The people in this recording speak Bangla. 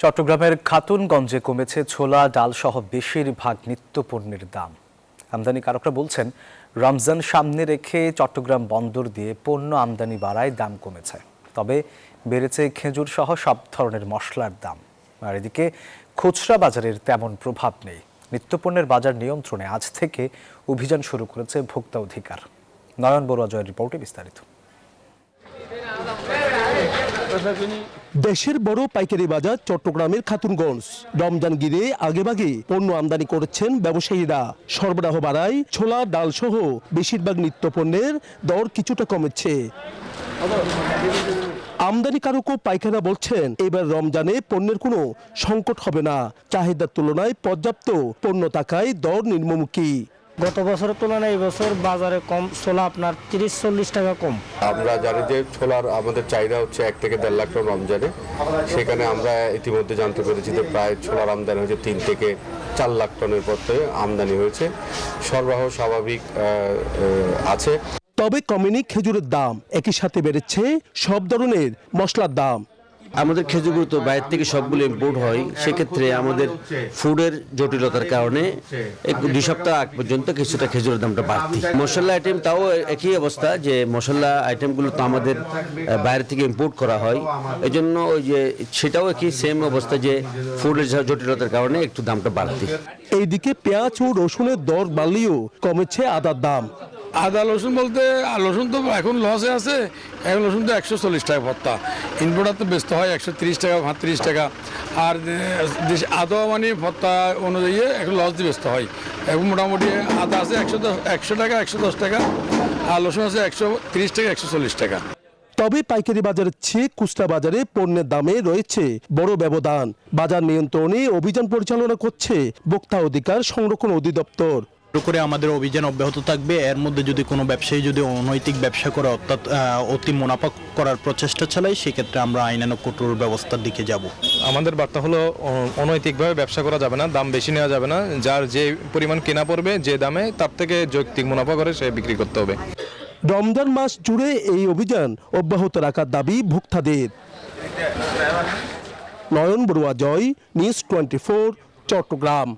চট্টগ্রামের খাতুনগঞ্জে কমেছে ছোলা ডাল সহ বেশিরভাগ নিত্যপণ্যের দাম। আমদানিকারকরা বলছেন, রমজান সামনে রেখে চট্টগ্রাম বন্দর দিয়ে পণ্য আমদানি বাড়ায় দাম কমেছে। তবে বেড়েছে খেজুর সহ সব ধরনের মশলার দাম। আর এদিকে খুচরা বাজারের তেমন প্রভাব নেই। নিত্যপণ্যের বাজার নিয়ন্ত্রণে আজ থেকে অভিযান শুরু করেছে ভোক্তা অধিকার। নয়ন বড়ুয়া জয়ের রিপোর্টে বিস্তারিত। দেশের বড় পাইকারি বাজার চট্টগ্রামের খাতুনগঞ্জ। রমজান ঘিরে আগেভাগে পণ্য আমদানি করেছেন ব্যবসায়ীরা। সরবরাহ বাড়ায় ছোলা ডাল সহ বেশিরভাগ নিত্যপণ্যের দর কিছুটা কমেছে। আমদানিকারক ও পাইকাররা বলছেন, এবার রমজানে পণ্যের কোনো সংকট হবে না। চাহিদার তুলনায় পর্যাপ্ত পণ্য থাকায় দর নিম্নমুখী। গত বছরের তুলনায় এই বছর বাজারে কম ছোলা আপনার 30-40 টাকা কম। আমরা জানি যে ছোলার আমাদের চাহিদা হচ্ছে 1 থেকে 1.5 লাখ টন রমজানে। সেখানে আমরা ইতিমধ্যে জানতে পেরেছি যে প্রায় ছোলার আমদানি হয়েছে 3 থেকে 4 লাখ টনের পথে আমদানি হয়েছে। সরবরাহ স্বাভাবিক আছে। তবে কমেনি খেজুরের দাম, একই সাথে বেড়েছে সব ধরনের মশলার দাম। আমাদের খেজুরগুলো তো বাইরে থেকে সবগুলো ইম্পোর্ট হয়, সেক্ষেত্রে আমাদের ফুডের জটিলতার কারণে 2 সপ্তাহ আগ পর্যন্ত কিছুটা খেজুরের দামটা বাড়তি। মশলা আইটেম তাও একই অবস্থা, যে মশলা আইটেমগুলো তো আমাদের বাইরে থেকে ইম্পোর্ট করা হয়, এই জন্য ওই যে সেটাও একই সেম অবস্থা, যে ফুডের জটিলতার কারণে একটু দামটা বাড়তি। এইদিকে পেঁয়াজ ও রসুনের দর বাড়লেও কমেছে আদার দাম। আদা রসুন বলতে রসুন তো এখন লসে আছে। এখন রসুন তো 140 টাকা ভত্তা, ইনপোর্টার তো ব্যস্ত হয় 130 টাকা 35 টাকা। আর আদা মানে ভত্তা অনুযায়ী এখন লস দিয়ে ব্যস্ত হয়। এখন মোটামুটি আদা আছে 100 টাকা 110 টাকা, আর রসুন আছে 130 টাকা 140 টাকা। তবে পাইকারি বাজারের চেয়ে খুচরা বাজারে পণ্যের দামে রয়েছে বড় ব্যবধান। বাজার নিয়ন্ত্রণে অভিযান পরিচালনা করছে ভোক্তা অধিকার সংরক্ষণ অধিদপ্তর। করে আমাদের অভিযান অব্যাহত থাকবে। এর মধ্যে যদি কোনো ব্যবসায়ী যদি অনৈতিক ব্যবসা করে, অর্থাৎ অতি মুনাফা করার প্রচেষ্টা চালায়, সেক্ষেত্রে আমরা আইনানুগ কঠোর ব্যবস্থার দিকে যাব। আমাদের বার্তা হলো, অনৈতিকভাবে ব্যবসা করা যাবে না, দাম বেশি নেওয়া যাবে না। যার যে পরিমাণ কেনা পড়বে যে দামে, তার থেকে যৌক্তিক মুনাফা করে সে বিক্রি করতে হবে। রমজান মাস জুড়ে এই অভিযান অব্যাহত রাখার দাবি ভোক্তাদের। নয়ন বড়ুয়া জয়, নিউজ 24, চট্টগ্রাম।